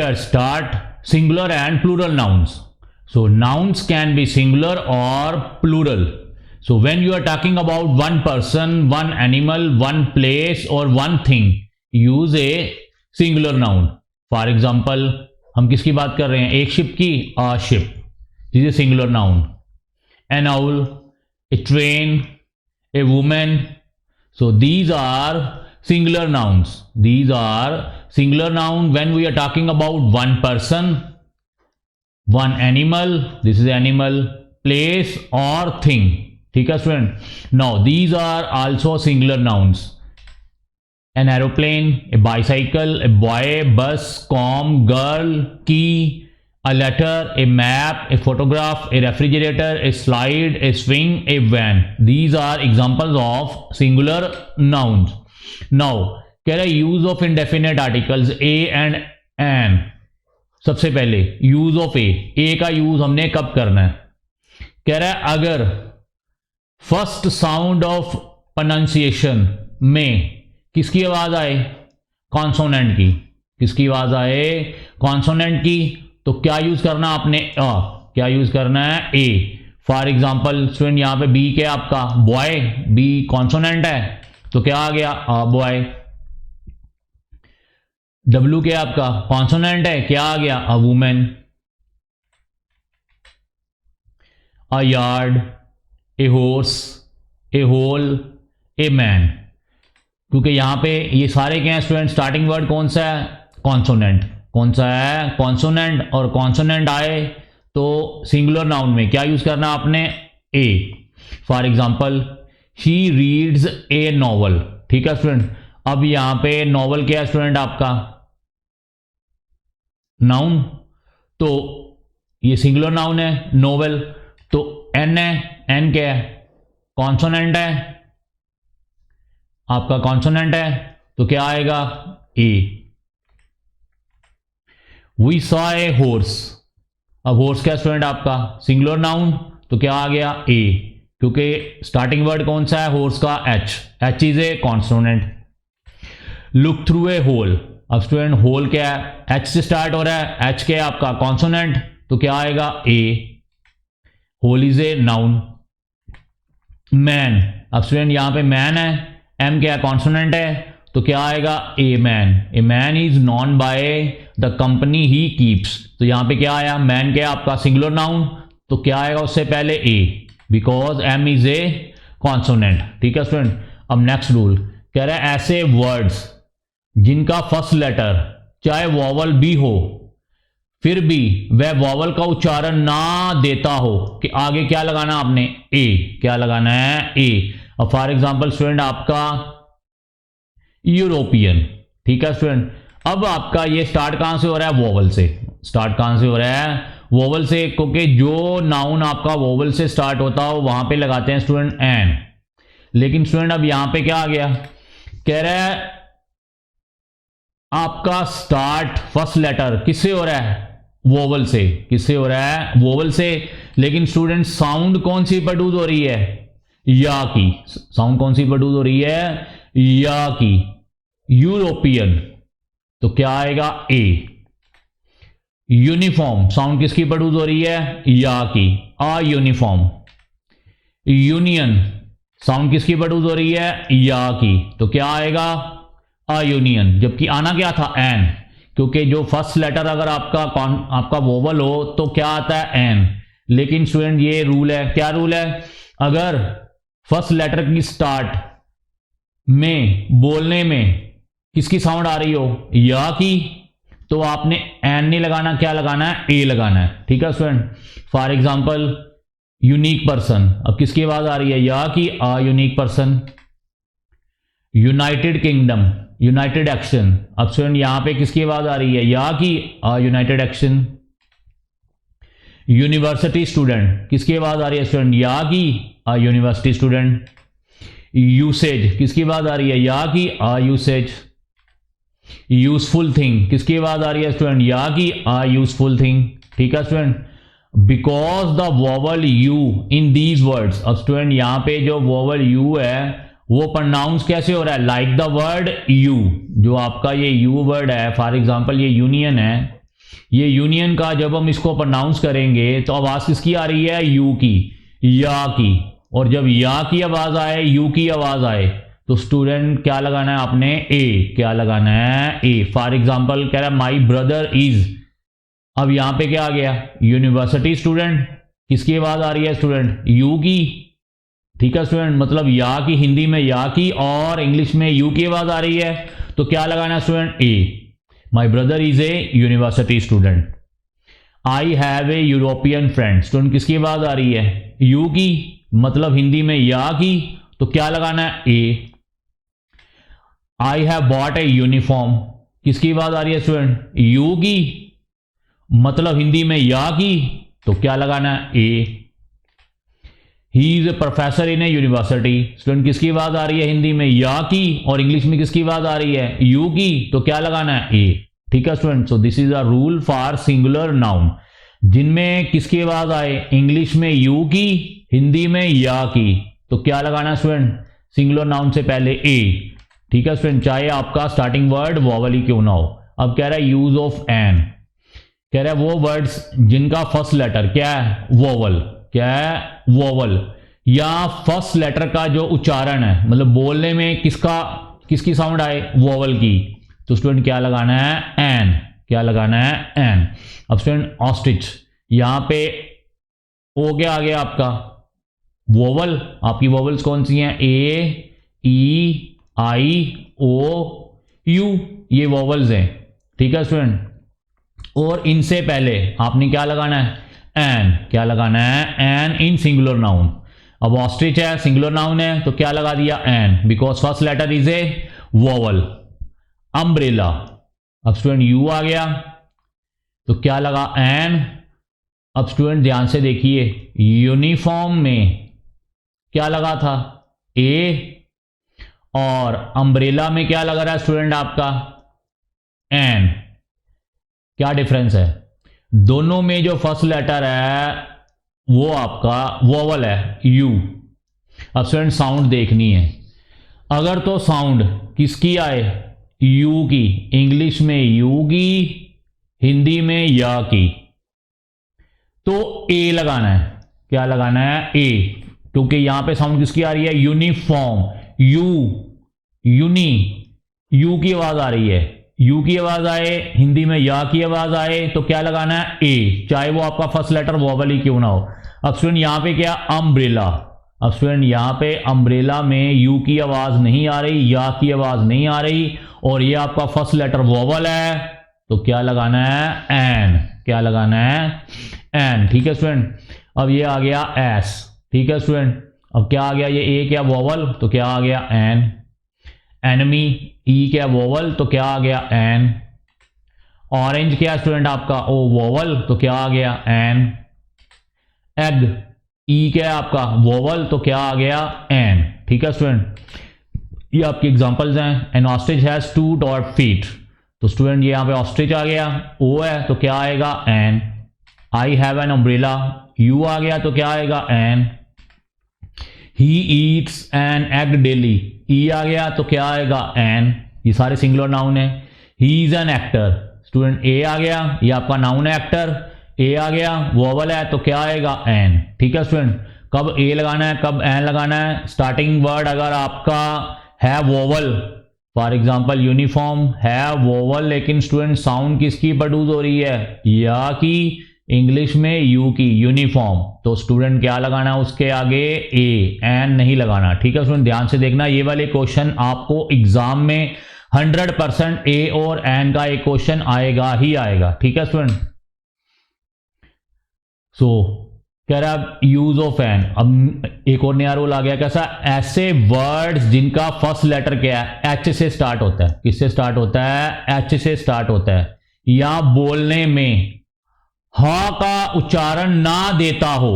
here start singular and plural nouns. So nouns can be singular or plural. So when you are talking about one person, one animal, one place or one thing, use a singular noun. For example, हम किसकी बात कर रहे हैं? एक ship की, a ship. This is a singular noun. An owl, a train, a woman. So these are singular nouns. These are singular noun when we are talking about one person, one animal, this is animal, place or thing. ठीक है student? Now these are also singular nouns. An aeroplane, a bicycle, a boy, bus, comb, girl, key, a letter, a map, a photograph, a refrigerator, a slide, a swing, a van. These are examples of singular nouns. Now कह रहा है use of indefinite articles a and an. सबसे पहले use of ए का use हमने कब करना है? कह रहा है अगर फर्स्ट साउंड ऑफ प्रोनाउंसिएशन में किसकी आवाज आए? कॉन्सोनेंट की. किसकी आवाज आए? कॉन्सोनेंट की. तो क्या यूज करना आपने? क्या यूज करना है? ए. फॉर एग्जाम्पल स्टूडेंट यहां पे बी क्या आपका? बॉय. बी कॉन्सोनेंट है तो क्या आ गया? बॉय. डब्ल्यू क्या आपका? कॉन्सोनेंट है, क्या आ गया? A women. A yard, a horse, a hole, a man. क्योंकि यहां पे ये सारे क्या है स्टूडेंट? स्टार्टिंग वर्ड कौन सा है? कॉन्सोनेंट. कौन सा है? कॉन्सोनेंट. और कॉन्सोनेंट आए तो सिंगुलर नाउन में क्या यूज करना आपने? A. For example she reads a novel. ठीक है स्टूडेंट? अब यहां पे नॉवल क्या है स्टूडेंट आपका? नाउन. तो ये सिंगुलर नाउन है नोवेल. तो एन है. एन क्या है? कॉन्सोनेंट है आपका. कॉन्सोनेंट है तो क्या आएगा? A. We saw a horse. अब हॉर्स क्या स्टूडेंट आपका? Singular noun. तो क्या आ गया? ए. क्योंकि स्टार्टिंग वर्ड कौन सा है हॉर्स का? H. H is a consonant. Look through a hole. अब स्टूडेंट होल क्या है? एच से स्टार्ट हो रहा है. एच क्या है आपका? कॉन्सोनेंट. तो क्या आएगा? A. Hole is a noun. Man. अब स्टूडेंट यहां पे मैन है. एम क्या है? कॉन्सोनेंट है तो क्या आएगा? A man. A man is known by the company he keeps. तो यहां पे क्या आया? मैन क्या है आपका? Singular noun. तो क्या आएगा उससे पहले? A. Because M is a consonant. ठीक है स्टूडेंट? अब नेक्स्ट रूल कह रहा है ऐसे वर्ड्स जिनका फर्स्ट लेटर चाहे वॉवल भी हो फिर भी वह वॉवल का उच्चारण ना देता हो कि आगे क्या लगाना आपने? ए. क्या लगाना है? ए. अब फॉर एग्जांपल स्टूडेंट आपका यूरोपियन. ठीक है स्टूडेंट? अब आपका ये स्टार्ट कहां से हो रहा है? वॉवल से. स्टार्ट कहां से हो रहा है? वॉवल से. क्योंकि जो नाउन आपका वॉवल से स्टार्ट होता हो वहां पे लगाते हैं स्टूडेंट एन. लेकिन स्टूडेंट अब यहां पे क्या आ गया? कह रहा है आपका स्टार्ट फर्स्ट लेटर किससे हो रहा है? वोवल से. किससे हो रहा है? वोवल से. लेकिन स्टूडेंट साउंड कौन सी प्रोड्यूस हो रही है? या की. साउंड कौन सी प्रोड्यूस हो रही है? या की. यूरोपियन. तो क्या आएगा? ए. यूनिफॉर्म. साउंड किसकी प्रोड्यूस हो रही है? या की. आ यूनिफॉर्म. यूनियन. साउंड किसकी प्रोड्यूस हो रही है? या की. तो क्या आएगा? A union. जबकि आना क्या था? एन. क्योंकि जो फर्स्ट लेटर अगर आपका वोवल हो तो क्या आता है? एन. लेकिन स्टूडेंट ये रूल है. क्या रूल है? अगर फर्स्ट लेटर की स्टार्ट में बोलने में किसकी साउंड आ रही हो? या की. तो आपने एन नहीं लगाना. क्या लगाना है? ए लगाना है. ठीक है student? For example unique person. अब किसकी आवाज आ रही है? या की. A unique person. United kingdom. United action. अब स्टूडेंट यहां पे किसकी आवाज आ रही है? या की. United action. University student. किसकी आवाज आ रही है स्टूडेंट? या की. University student. यूसेज. किसकी आवाज आ रही है? या की. यूसेज. Useful thing. किसकी आवाज आ रही है स्टूडेंट? या की. Useful thing. ठीक है student? Because the vowel you in these words. अब स्टूडेंट यहां पे जो वोवल यू है वो प्रोनाउंस कैसे हो रहा है? Like the word you. जो आपका ये यू वर्ड है फॉर एग्जांपल ये यूनियन है ये यूनियन का जब हम इसको प्रोनाउंस करेंगे तो आवाज किसकी आ रही है, यू की, या की। और जब या की आवाज आए, यू की आवाज आए, तो स्टूडेंट क्या लगाना है आपने, ए। क्या लगाना है, ए। फॉर एग्जाम्पल कह रहा है माई ब्रदर इज, अब यहां पे क्या आ गया, यूनिवर्सिटी। स्टूडेंट किसकी आवाज आ रही है स्टूडेंट, यू की। ठीक है स्टूडेंट, मतलब या की, हिंदी में या की और इंग्लिश में यू की आवाज आ रही है, तो क्या लगाना है student, A. My brother is a university student. I have a European friend, student किसकी आवाज आ रही है, यू की, मतलब हिंदी में या की, तो क्या लगाना है, a. I have bought a uniform, किसकी आवाज आ रही है स्टूडेंट, यू की, मतलब हिंदी में या की, तो क्या लगाना है, a. He is a professor in a university, student किसकी आवाज आ रही है हिंदी में, या की, और इंग्लिश में किसकी आवाज आ रही है, यू की, तो क्या लगाना है, ए। ठीक है student, so this is a rule for singular noun, जिनमें किसकी आवाज आए, इंग्लिश में यू की, हिंदी में या की, तो क्या लगाना है स्टूडेंट, सिंगुलर नाउन से पहले ए। ठीक है स्टूडेंट, चाहे आपका स्टार्टिंग वर्ड वॉवल ही क्यों ना हो। अब कह रहा है यूज ऑफ एन, कह रहा है वो वर्ड्स जिनका फर्स्ट लेटर क्या है, वोवल, क्या है, वोवल, या फर्स्ट लेटर का जो उच्चारण है, मतलब बोलने में किसकी साउंड आए, वोवल की, तो स्टूडेंट क्या लगाना है, एन। क्या लगाना है, एन। अब स्टूडेंट ऑस्ट्रिच, यहां पे ओ क्या आ गया आपका, वोवल। आपकी वोवल्स कौन सी हैं, ए, ई, आई, ओ, यू, ये वोवल्स हैं। ठीक है स्टूडेंट, और इनसे पहले आपने क्या लगाना है, एन। क्या लगाना है, एन इन सिंगुलर नाउन। अब ऑस्ट्रिच है, सिंगुलर नाउन है, तो क्या लगा दिया, an, because first letter is a vowel. Umbrella, अब स्टूडेंट यू आ गया, तो क्या लगा, एन। अब स्टूडेंट ध्यान से देखिए, यूनिफॉर्म में क्या लगा था, ए, और अम्ब्रेला में क्या लगा रहा है स्टूडेंट आपका, एन। क्या डिफरेंस है, दोनों में जो फर्स्ट लेटर है वो आपका वोवल है, यू। अब स्टूडेंट साउंड देखनी है, अगर तो साउंड किसकी आए, यू की, इंग्लिश में यू की, हिंदी में या की, तो ए लगाना है। क्या लगाना है, ए, क्योंकि यहां पे साउंड किसकी आ रही है, यूनिफॉर्म, यू, यूनी, यू की आवाज आ रही है, यू की आवाज आए, हिंदी में या की आवाज आए, तो क्या लगाना है, ए, चाहे वो आपका फर्स्ट लेटर वोवल ही क्यों ना हो। अब स्टूडेंट यहां पे क्या, अम्ब्रेला। अब स्टूडेंट यहां पे अम्ब्रेला में यू की आवाज नहीं आ रही, या की आवाज नहीं आ रही, और ये आपका फर्स्ट लेटर वोवल है, तो क्या लगाना है, एन। क्या लगाना है, एन। ठीक है स्टूडेंट, अब ये आ गया एस। ठीक है स्टूडेंट, अब क्या आ गया, ये ए क्या वोवल, तो क्या आ गया, एन। एनमी, ई क्या वोवल, तो क्या आ गया, एन। ऑरेंज क्या स्टूडेंट आपका, ओ वोवल, तो क्या आ गया, एन। एग, ई क्या आपका वोवल, तो क्या आ गया, एन। ठीक है स्टूडेंट, ये आपके एग्जांपल्स हैं। N ostrich has 2 dot feet, तो स्टूडेंट ये यहां पे ऑस्ट्रिच आ गया, ओ है, तो क्या आएगा, an. I have an umbrella, U आ गया, तो क्या आएगा, an. He eats an egg daily, E आ गया, तो क्या आएगा, एन। ये सारे सिंगुलर नाउन है। He is an actor, student A आ गया, ये आपका नाउन है एक्टर, ए आ गया, वोवल है, तो क्या आएगा, एन। ठीक है स्टूडेंट, कब ए लगाना है, कब एन लगाना है, स्टार्टिंग वर्ड अगर आपका है वोवल, फॉर एग्जाम्पल यूनिफॉर्म है वोवल, लेकिन स्टूडेंट साउंड किसकी प्रोड्यूस हो रही है, या की, इंग्लिश में यू की, यूनिफॉर्म, तो स्टूडेंट क्या लगाना है उसके आगे, ए, एन नहीं लगाना। ठीक है स्टूडेंट, ध्यान से देखना, ये वाले क्वेश्चन आपको एग्जाम में 100% ए और एन का एक क्वेश्चन आएगा ही आएगा। ठीक है स्टूडेंट, सो कह रहा है यूज ऑफ एन। अब एक और नया रूल आ गया, कैसा, ऐसे वर्ड्स जिनका फर्स्ट लेटर क्या है, एच से स्टार्ट होता है। किससे स्टार्ट होता है, एच से स्टार्ट होता है, या बोलने में हा का उच्चारण ना देता हो,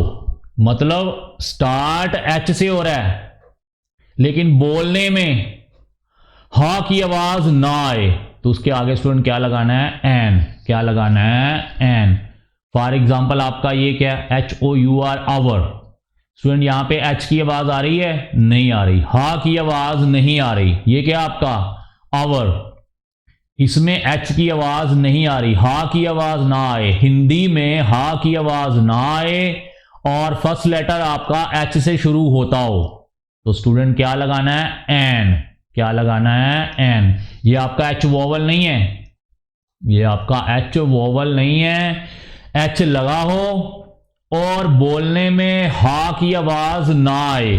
मतलब स्टार्ट एच से हो रहा है लेकिन बोलने में हा की आवाज ना आए, तो उसके आगे स्टूडेंट क्या लगाना है, एन। क्या लगाना है, एन। फॉर एग्जाम्पल आपका ये क्या है, H O U R, hour. Student यहां पे एच की आवाज आ रही है, नहीं आ रही, हा की आवाज नहीं आ रही, ये क्या आपका, आवर। इसमें एच की आवाज नहीं आ रही, हा की आवाज ना आए, हिंदी में हा की आवाज ना आए और फर्स्ट लेटर आपका एच से शुरू होता हो, तो स्टूडेंट क्या लगाना है, एन। क्या लगाना है, एन। ये आपका एच वोवल नहीं है, ये आपका एच वोवल नहीं है। एच लगा हो और बोलने में हा की आवाज ना आए,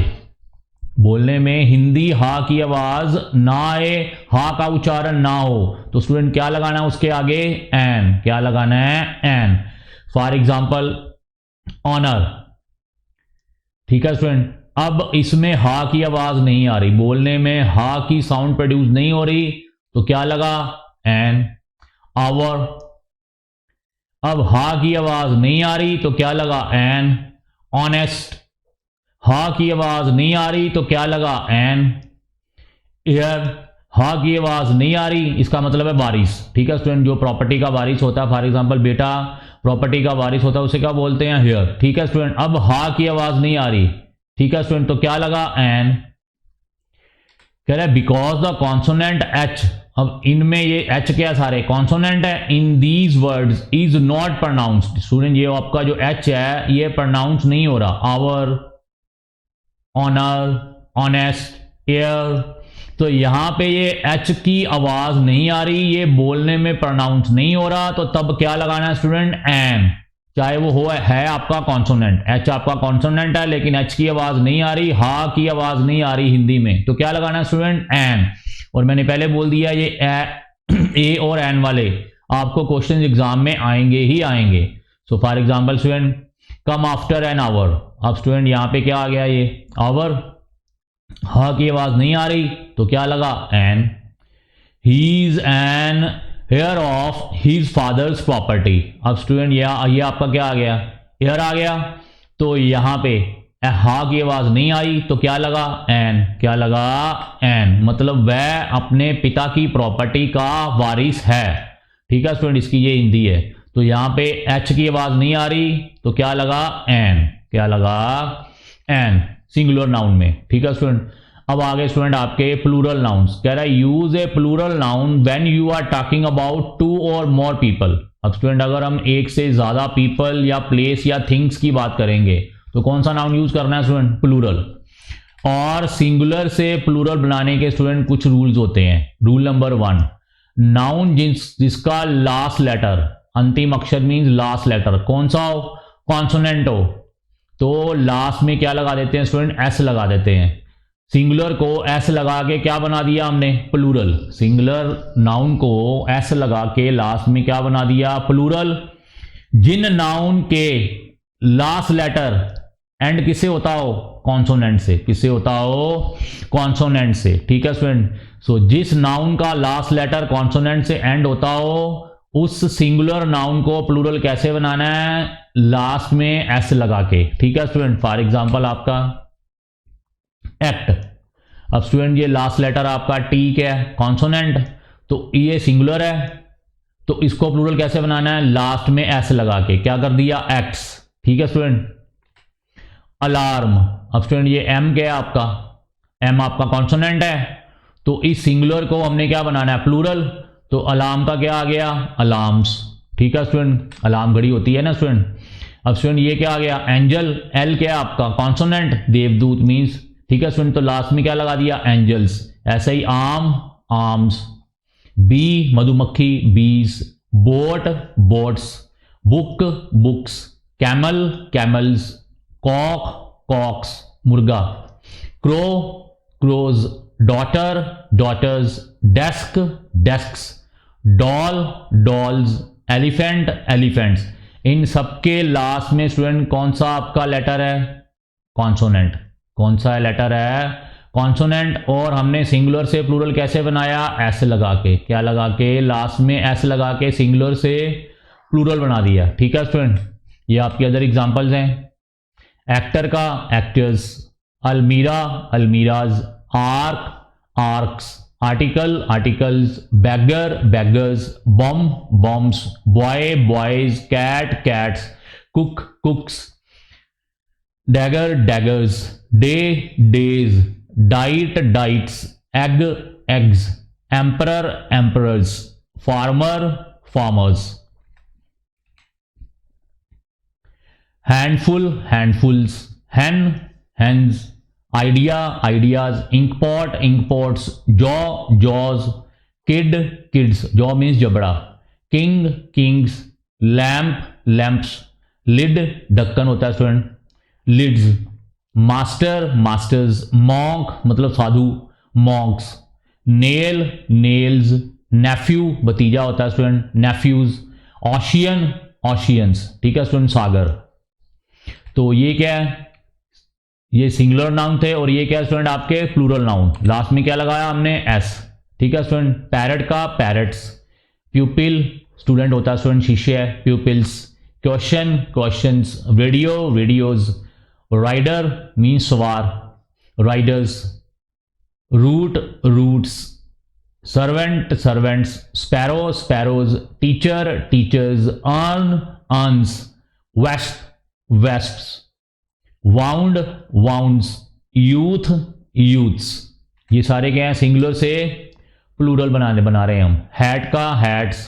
बोलने में हिंदी हा की आवाज ना आए, हा का उच्चारण ना हो, तो स्टूडेंट क्या लगाना है उसके आगे, एन। क्या लगाना है, एन। फॉर एग्जाम्पल ऑनर, ठीक है स्टूडेंट। अब इसमें हा की आवाज नहीं आ रही, बोलने में हा की साउंड प्रोड्यूस नहीं हो रही, तो क्या लगा, एन। आवर, अब हा की आवाज नहीं आ रही तो क्या लगा, एन। ऑनेस्ट, हा की आवाज नहीं आ रही तो क्या लगा, एन। एयर, हा की आवाज नहीं आ रही, इसका मतलब है बारिश, ठीक है स्टूडेंट। जो प्रॉपर्टी का बारिश होता है, फॉर एग्जांपल बेटा प्रॉपर्टी का बारिश होता है, उसे क्या बोलते हैं, हेयर, ठीक है स्टूडेंट। अब हा की आवाज नहीं आ रही, ठीक है स्टूडेंट, तो क्या लगा, एन। कह रहा है बिकॉज द कॉन्सोनेंट एच, अब इनमें ये एच क्या सारे कॉन्सोनेंट है, in these words is not pronounced. Student ये आपका जो एच है ये प्रोनाउंस नहीं हो रहा, आवर, ऑनर, ऑनेस्ट, एयर, तो यहां पे ये एच की आवाज नहीं आ रही, ये बोलने में प्रोनाउंस नहीं हो रहा, तो तब क्या लगाना है स्टूडेंट, एन। चाहे वो हो है आपका कॉन्सोनेंट, एच आपका कॉन्सोनेंट है लेकिन एच की आवाज नहीं आ रही, हा की आवाज नहीं आ रही हिंदी में, तो क्या लगाना है स्टूडेंट, एन। और मैंने पहले बोल दिया ये ए और एन वाले आपको क्वेश्चन एग्जाम में आएंगे ही आएंगे। So for example student come after an hour, अब स्टूडेंट यहां पे क्या आ गया, ये आवर, हा की आवाज नहीं आ रही तो क्या लगा, an. He is an heir of his father's property, अब स्टूडेंट ये आपका क्या आ गया, हेयर आ गया, तो यहां पे हा की आवाज नहीं आई तो क्या लगा, एन। क्या लगा, एन, मतलब वह अपने पिता की प्रॉपर्टी का वारिस है, ठीक है स्टूडेंट, इसकी ये हिंदी है। तो यहां पे एच की आवाज नहीं आ रही तो क्या लगा, एन। क्या लगा, एन, सिंगुलर नाउन में, ठीक है स्टूडेंट। अब आगे स्टूडेंट आपके प्लूरल नाउन्स, कह रहा है use a plural noun when you are talking about two और मोर पीपल। अब स्टूडेंट अगर हम एक से ज्यादा पीपल या प्लेस या थिंग्स की बात करेंगे तो कौन सा नाउन यूज करना है स्टूडेंट, प्लूरल। और सिंगुलर से प्लूरल बनाने के स्टूडेंट कुछ रूल्स होते हैं। रूल नंबर 1, नाउन जिसका लास्ट लेटर, अंतिम अक्षर मीन्स लास्ट लेटर कौन सा हो, कॉन्सोनेंट हो, तो लास्ट में क्या लगा देते हैं स्टूडेंट, एस लगा देते हैं। सिंगुलर को एस लगा के क्या बना दिया हमने, प्लूरल। सिंगुलर नाउन को एस लगा के लास्ट में क्या बना दिया, प्लूरल। जिन नाउन के लास्ट लेटर एंड किससे होता हो, कॉन्सोनेंट से, किससे होता हो, कॉन्सोनेंट से, ठीक है स्टूडेंट। सो जिस नाउन का लास्ट लेटर कॉन्सोनेंट से एंड होता हो उस सिंगुलर नाउन को प्लूरल कैसे बनाना है, लास्ट में एस लगा के, ठीक है स्टूडेंट। फॉर एग्जांपल आपका एक्ट, अब स्टूडेंट ये लास्ट लेटर आपका टी क्या है, कॉन्सोनेंट, तो ये सिंगुलर है, तो इसको प्लूरल कैसे बनाना है, लास्ट में एस लगा के, क्या कर दिया, एक्ट्स, ठीक है स्टूडेंट। अलार्म, अब स्टूडेंट ये एम क्या है आपका, एम आपका कॉन्सोनेंट है, तो इस सिंगुलर को हमने क्या बनाना है, प्लूरल, तो अलार्म का क्या आ गया, अलार्म्स, ठीक है स्टूडेंट। अलार्म घड़ी होती है ना स्टूडेंट। अब स्टूडेंट ये क्या आ गया, एंजल, एल क्या है आपका कॉन्सोनेंट, देवदूत मीन्स, ठीक है स्टूडेंट, तो लास्ट में क्या लगा दिया, एंजल्स। ऐसे ही आर्म, आर्म्स, बी मधुमक्खी, bees, boat, boats, book, books, camel, camels, cock, cocks, मुर्गा, crow, crows, daughter, daughters, desk, desks, doll, dolls, elephant, elephants. इन सबके लास्ट में स्टूडेंट कौन सा आपका लेटर है, कॉन्सोनेंट। कौन सा लेटर है, कॉन्सोनेंट। और हमने सिंगुलर से प्लूरल कैसे बनाया, एस लगा के, क्या लगा के, लास्ट में एस लगा के सिंगुलर से प्लूरल बना दिया, ठीक है स्टूडेंट। ये आपके अदर एग्जांपल्स हैं। एक्टर का actors, almirah, almirahs, arc, arcs, article, articles, beggar, beggars, bomb, bombs, boy, boys, cat, cats, cook, cooks, dagger, daggers, day, days, diet, diets, egg, eggs, emperor, emperors, farmer, farmers. Handful, handfuls. Hen, hens. Idea, ideas. Inkpot, inkpots. Jaw, jaws. Kid, kids. Jaw means jabda. King, kings. Lamp, lamps. Lid, ढक्कन होता है student, lids. Master, masters. Monk मतलब साधु, monks. Nail, nails. Nephew भतीजा होता है student, nephews. Ocean, oceans. ठीक है स्टूडेंट, सागर. तो ये क्या है, ये सिंगुलर नाउन थे और ये क्या है स्टूडेंट आपके प्लूरल नाउन. लास्ट में क्या लगाया हमने, एस. ठीक है स्टूडेंट. पैरट का पैरट्स. प्यूपिल स्टूडेंट होता है स्टूडेंट, शिष्य है, pupils. Question, questions. Video, videos. Rider means सवार, riders. Root, roots. Servant, servants. Sparrow, sparrows. Teacher, teachers. Urn, urns. Vest, vests. Wound, wounds. Youth, youths. ये सारे क्या हैं, सिंगुलर से प्लूरल बना रहे हैं हम. हैट का hats.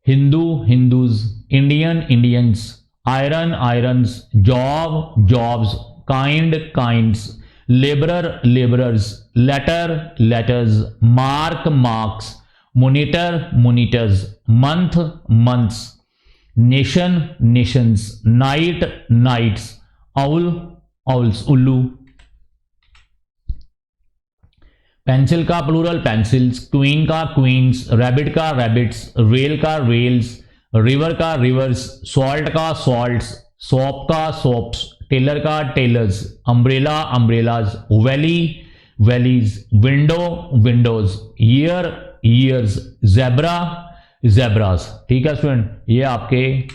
Hindu, Hindus. Indian, Indians. Iron, irons. Job, jobs. Kind, kinds. Labourer, labourers. Letter, letters. Mark, marks. Monitor, monitors. Month, months. Nation, nations. Night, nights. Owl, owls, उल्लू. पेंसिल का प्लूरल पेंसिल्स. क्वीन का queens. Rabbit का rabbits. Rail का rails. River का rivers. Salt का salts. Soap का soaps. Tailor का tailors. Umbrella, umbrellas. Valley, valleys. Window, windows. Year, years. Zebra, zebras. ठीक है स्टूडेंट, ये आपके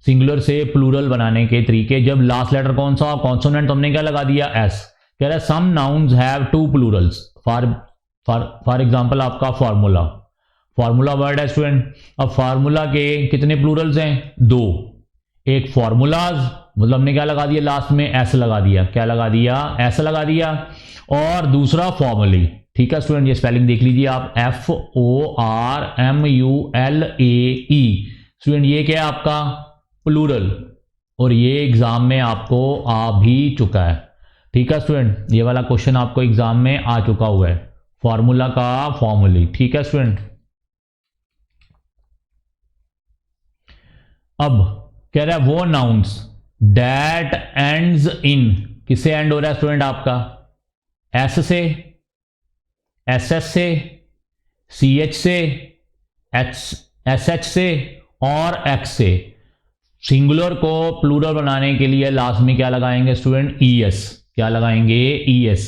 सिंगुलर से प्लूरल बनाने के तरीके. जब लास्ट लेटर कौन सा, कॉन्सोनेंट, तो हमने क्या लगा दिया, एस. कह रहा है some nouns have two plurals. For example आपका फार्मूला, फार्मूला वर्ड है स्टूडेंट. अब फार्मूला के कितने प्लूरल्स हैं, दो. एक फार्मूलाज, मतलब हमने क्या लगा दिया लास्ट में, एस लगा दिया. क्या लगा दिया, एस लगा दिया. और दूसरा फॉर्मूली. ठीक है स्टूडेंट, ये स्पेलिंग देख लीजिए आप, FORMULAE. स्टूडेंट ये क्या है आपका प्लूरल, और ये एग्जाम में आपको आ भी चुका है. ठीक है स्टूडेंट, ये वाला क्वेश्चन आपको एग्जाम में आ चुका हुआ है, फॉर्मूला का फॉर्मूली. ठीक है स्टूडेंट. अब कह रहा है वो नाउन्स दैट एंड्स इन. किससे एंड हो रहा है स्टूडेंट आपका, एस से, SS से, CH से, SH से और X से. सिंगुलर को प्लूरल बनाने के लिए लास्ट में क्या लगाएंगे स्टूडेंट, ES. क्या लगाएंगे, ES.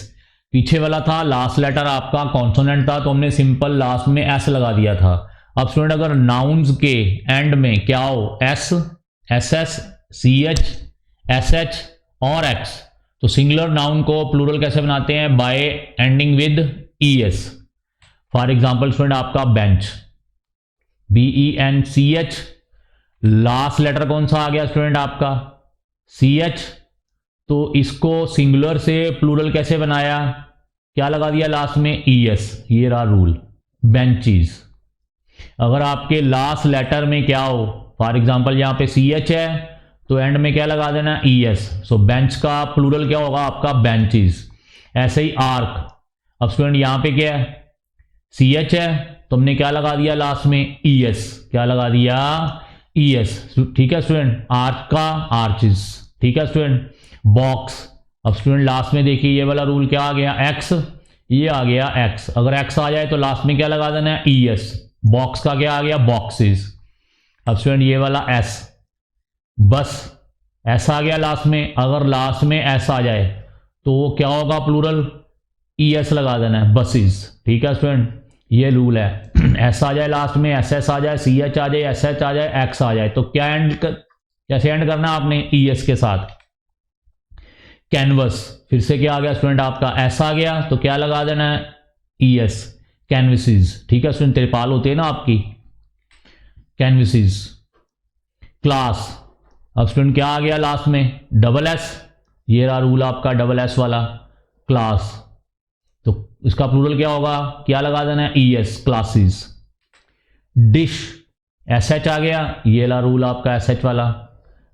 पीछे वाला था लास्ट लेटर आपका कॉन्सोनेंट था, तो हमने सिंपल लास्ट में S लगा दिया था. अब स्टूडेंट अगर नाउन्स के एंड में क्या हो, S, SS, CH, SH और X, तो सिंगुलर नाउन को प्लूरल कैसे बनाते हैं, bye ending with ES. For example student आपका बेंच, BENCH. लास्ट लेटर कौन सा आ गया स्टूडेंट आपका, CH. तो इसको सिंगुलर से प्लूरल कैसे बनाया, क्या लगा दिया लास्ट में, ES. ये रहा रूल, बेंचीज. अगर आपके लास्ट लेटर में क्या हो, फॉर एग्जाम्पल यहां पे CH है, तो एंड में क्या लगा देना, ES. सो बेंच का प्लूरल क्या होगा आपका, बेंचीज. ऐसे ही आर्क. अब स्टूडेंट यहां पे क्या है, CH है, तो हमने क्या लगा दिया लास्ट में, ES. क्या लगा दिया, ES. ठीक है स्टूडेंट. आर्क का आर्चिस. ठीक है स्टूडेंट. बॉक्स. अब स्टूडेंट लास्ट में देखिए ये वाला रूल क्या आ गया, X. ये आ गया X. अगर X आ जाए तो लास्ट में क्या लगा देना है, ES. बॉक्स का क्या आ गया, बॉक्सेस. अब स्टूडेंट ये वाला S, बस S आ गया लास्ट में. अगर लास्ट में S आ जाए तो क्या होगा प्लूरल, ES लगा देना है, बसेस. ठीक है स्टूडेंट, ये रूल है. S आ जाए लास्ट में, SS आ जाए, CH आ जाए, SH आ जाए, X आ जाए, तो क्या कैसे एंड करना है आपने, ES के साथ. कैनवस, फिर से क्या आ गया स्टूडेंट आपका, S आ गया, तो क्या लगा देना है, ES. कैनवसिस. ठीक है स्टूडेंट, त्रिपाल होती है ना आपकी, कैनवसिस. क्लास. अब स्टूडेंट क्या आ गया लास्ट में, डबल S. ये रहा रूल आपका डबल S वाला, क्लास. तो इसका प्लूरल क्या होगा, क्या लगा देना है, ES, classes. Dish, S H आ गया, ये वाला रूल आपका एस एच वाला।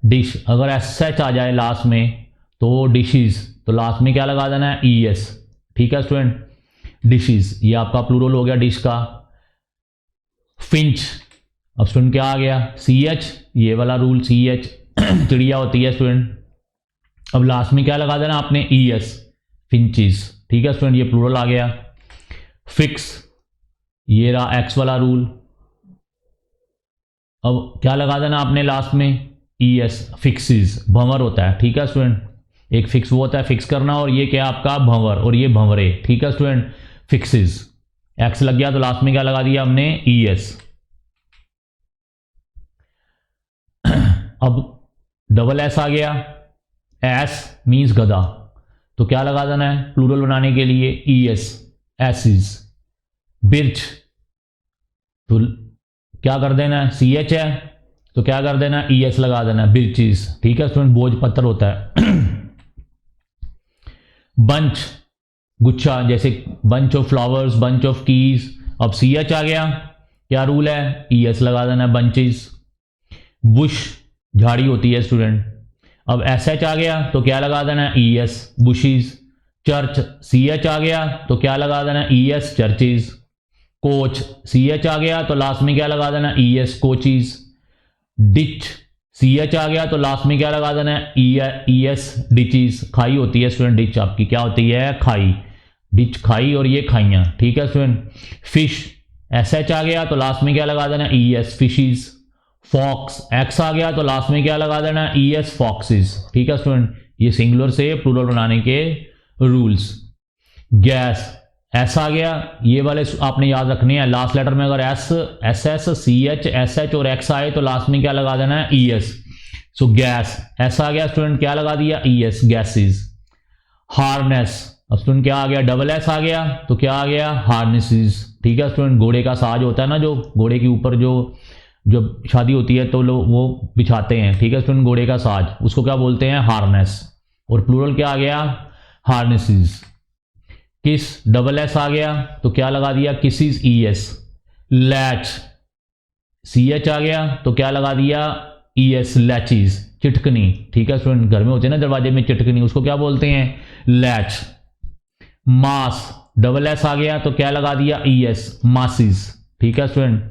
डिश अगर एस एच आ जाए लास्ट में तो डिशेज, तो लास्ट में क्या लगा देना है, ई एस। ठीक है स्टूडेंट, डिशेज ये आपका प्लूरल हो गया डिश का। फिंच, अब स्टूडेंट क्या आ गया, सी एच, ये वाला रूल सी एच चिड़िया होती है स्टूडेंट। अब लास्ट में क्या लगा देना आपने, ई एस, फिंचीज। ठीक है स्टूडेंट, ये प्लूरल आ गया। फिक्स, ये रहा एक्स वाला रूल। अब क्या लगा देना आपने लास्ट में, ई एस, फिक्सिस, भंवर होता है। ठीक है स्टूडेंट, एक फिक्स वो होता है फिक्स करना, और ये क्या आपका भंवर, और ये भंवरे। ठीक है स्टूडेंट, फिक्सिस, एक्स लग गया तो लास्ट में क्या लगा दिया हमने, ई एस। अब डबल एस आ गया, एस मीन्स गधा, तो क्या लगा देना है प्लूरल बनाने के लिए, ई एस, एसिस। बिर्च, तो क्या कर देना है, सी एच है तो क्या कर देना, ई एस लगा देना, बिर्चिस। ठीक है स्टूडेंट, बोझ पत्थर होता है। बंच, गुच्छा, जैसे bunch of flowers, bunch of keys. अब सी एच आ गया, क्या रूल है, ई एस लगा देना, बंचेस। बुश, झाड़ी होती है स्टूडेंट। अब एस एच आ गया तो क्या लगा देना, E S, bushes. Church, C H आ गया तो क्या लगा देना, E S, churches. Coach, C H आ गया तो लास्ट में क्या लगा देना, E S, coaches. Ditch, C H आ गया तो लास्ट में क्या लगा देना है, ई एस, डिचीज। खाई होती है स्टूडेंट, डिच आपकी क्या होती है, खाई। डिच खाई, और ये खाइयां। ठीक है स्टूडेंट। फिश, एस एच आ गया तो लास्ट में क्या लगा देना, E S, fishes. Fox, x आ गया तो लास्ट में क्या लगा देना, ई एस, फॉक्सिस। ठीक है स्टूडेंट, ये सिंगुलर से प्लूरल बनाने के रूल्स। गैस, एस आ गया, ये वाले आपने याद रखने हैं, लास्ट लेटर में अगर S, S S, C H, S H और एक्स आए तो लास्ट में क्या लगा देना है, E S. So gas, S आ गया स्टूडेंट, क्या लगा दिया, ई एस, गैसेस। हार्नेस, अब स्टूडेंट क्या आ गया, डबल एस आ गया तो क्या आ गया, हार्नेसेस। ठीक है स्टूडेंट, घोड़े का साज होता है ना, जो घोड़े के ऊपर जो जब शादी होती है तो लोग वो बिछाते हैं। ठीक है स्टूडेंट, घोड़े का साज, उसको क्या बोलते हैं, हार्नेस। और प्लूरल क्या आ गया, हार्नेसेस। किस, डबल एस आ गया तो क्या लगा दिया, kisses, E S. Latch, C H आ गया तो क्या लगा दिया, ई एस, लैचीज। चिटकनी, ठीक है स्टूडेंट, घर में होते हैं ना दरवाजे में चिटकनी, उसको क्या बोलते हैं, लैच। मास, डबल एस आ गया तो क्या लगा दिया, ई एस, मासिस। ठीक है स्टूडेंट।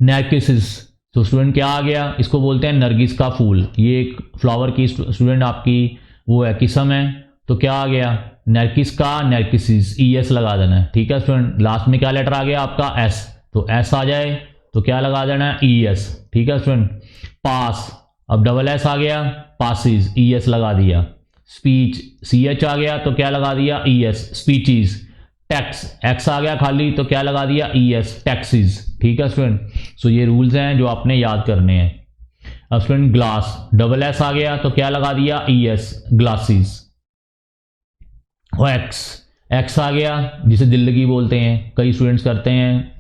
नैर्किसिस, तो स्टूडेंट क्या आ गया, इसको बोलते हैं नरगिस का फूल। ये एक फ्लावर की स्टूडेंट आपकी वो है, किस्म है, तो क्या आ गया, नैर्किस का, नैर्किसिस, ई एस लगा देना है। ठीक है स्टूडेंट, लास्ट में क्या लेटर आ गया आपका, एस, तो एस आ जाए तो क्या लगा देना है, ई एस। ठीक है स्टूडेंट। पास, अब डबल एस आ गया, पासिस, ई एस लगा दिया। स्पीच, सी एच आ गया तो क्या लगा दिया, ई एस, स्पीचीज। टैक्स, एक्स आ गया खाली तो क्या लगा दिया, ई एस, टैक्सीज। ठीक है स्टूडेंट, सो ये रूल्स हैं जो आपने याद करने हैं। अब स्टूडेंट ग्लास, डबल एस आ गया तो क्या लगा दिया, E S, glasses. X, X आ गया जिसे दिल्लगी बोलते हैं, कई स्टूडेंट्स करते हैं,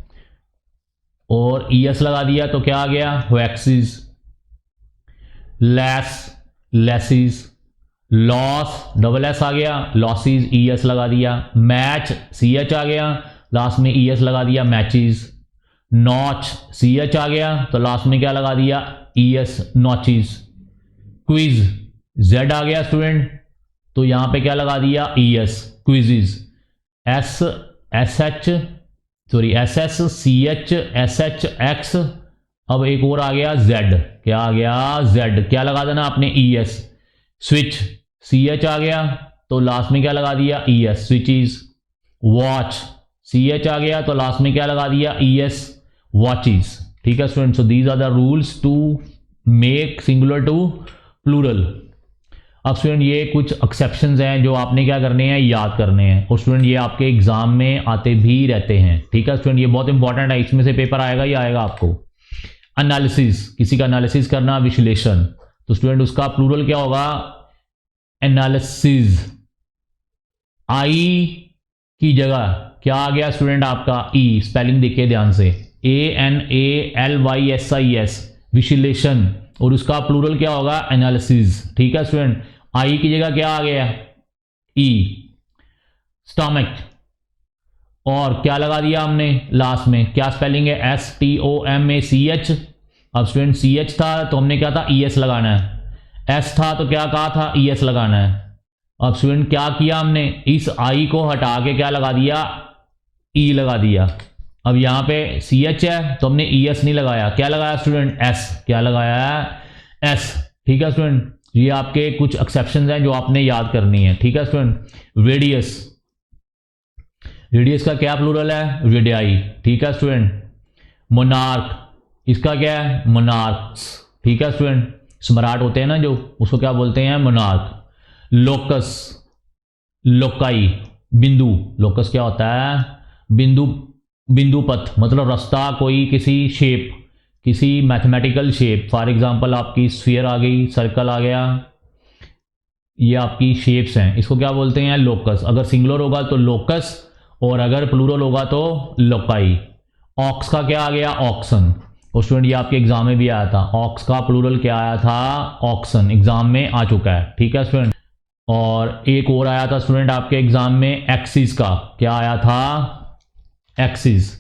और ई एस लगा दिया तो क्या आ गया, waxes. Lace, laces. Loss, double S आ गया, लॉसिस, ई एस लगा दिया। मैच, सी एच आ गया, लास्ट में ई एस लगा दिया, मैचेस। नॉच, सी एच आ गया तो लास्ट में क्या लगा दिया, E S, notches. Quiz, Z आ गया स्टूडेंट तो यहां पे क्या लगा दिया, E S, quizzes. S, S H, sorry S S, C H, S H, X. अब एक और आ गया जेड, क्या आ गया, जेड, क्या लगा देना आपने, E S. Switch, C H आ गया तो लास्ट में क्या लगा दिया, E S, switches. Watch, C H आ गया तो लास्ट में क्या लगा दिया, ई एस, वॉचीज। ठीक है student, so these are the rules to make singular to plural. अब स्टूडेंट ये कुछ एक्सेप्शंस हैं जो आपने क्या करने हैं, याद करने हैं, और स्टूडेंट ये आपके एग्जाम में आते भी रहते हैं। ठीक है स्टूडेंट, ये बहुत इंपॉर्टेंट है, इसमें से पेपर आएगा ही आएगा आपको। एनालिसिस, किसी का एनालिसिस करना, विश्लेषण, तो स्टूडेंट उसका प्लूरल क्या होगा, एनालिसिस। आई की जगह क्या आ गया स्टूडेंट आपका, ई, स्पेलिंग देखिए ध्यान से, ANALYSIS, विश्लेषण, और उसका प्लूरल क्या होगा, एनालिसिस। ठीक है स्टूडेंट, आई की जगह क्या आ गया, ई। स्टमक, और क्या लगा दिया हमने लास्ट में, क्या स्पेलिंग है, STOMACH। अब स्टूडेंट CH था तो हमने क्या था, ES लगाना है, S था तो क्या कहा था, ES लगाना है। अब स्टूडेंट क्या किया हमने, इस I को हटा के क्या लगा दिया, E लगा दिया। अब यहाँ पे CH है तो हमने ES नहीं लगाया, क्या लगाया स्टूडेंट, S। क्या लगाया है, S। ठीक है स्टूडेंट, ये आपके कुछ एक्सेप्शंस हैं जो आपने याद करनी है। ठीक है स्टूडेंट, रेडियस, रेडियस का क्या प्लूरल है, रेडियाई। ठीक है स्टूडेंट, मोनार्क, इसका क्या है, मोनार्क्स। ठीक है स्टूडेंट, सम्राट होते हैं ना जो, उसको क्या बोलते हैं, मोनार्क। लोकस, लोकाई, बिंदु, लोकस क्या होता है, बिंदु, बिंदु पथ मतलब रास्ता, कोई किसी शेप, किसी मैथमेटिकल शेप, फॉर एग्जांपल आपकी स्फीयर आ गई, सर्कल आ गया, ये आपकी शेप्स हैं, इसको क्या बोलते हैं, लोकस। अगर सिंगुलर होगा तो लोकस और अगर प्लूरल होगा तो लोकाई। ऑक्स का क्या आ गया, ऑक्सन। और स्टूडेंट ये आपके एग्जाम में भी आया था, ऑक्स का प्लूरल क्या आया था, ऑक्सन, एग्जाम में आ चुका है। ठीक है स्टूडेंट, और एक और आया था स्टूडेंट आपके एग्जाम में, एक्सिस का, क्या आया था, एक्सिस,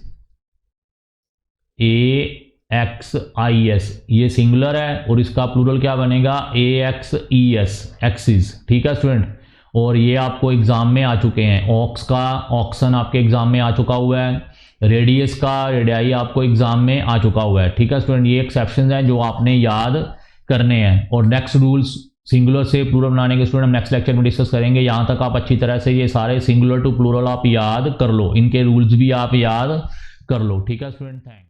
AXIS, ये सिंगुलर है और इसका प्लूरल क्या बनेगा, AXES, एक्सिस। ठीक है स्टूडेंट, और ये आपको एग्जाम में आ चुके हैं, ऑक्स का ऑक्सन आपके एग्जाम में आ चुका हुआ है, रेडियस का रेडियाई आपको एग्जाम में आ चुका हुआ है। ठीक है स्टूडेंट, ये एक्सेप्शंस हैं जो आपने याद करने हैं। और नेक्स्ट रूल्स सिंगुलर से प्लूरल बनाने के स्टूडेंट हम नेक्स्ट लेक्चर में डिस्कस करेंगे। यहाँ तक आप अच्छी तरह से ये सारे सिंगुलर टू प्लूरल आप याद कर लो, इनके रूल्स भी आप याद कर लो। ठीक है स्टूडेंट, थैंक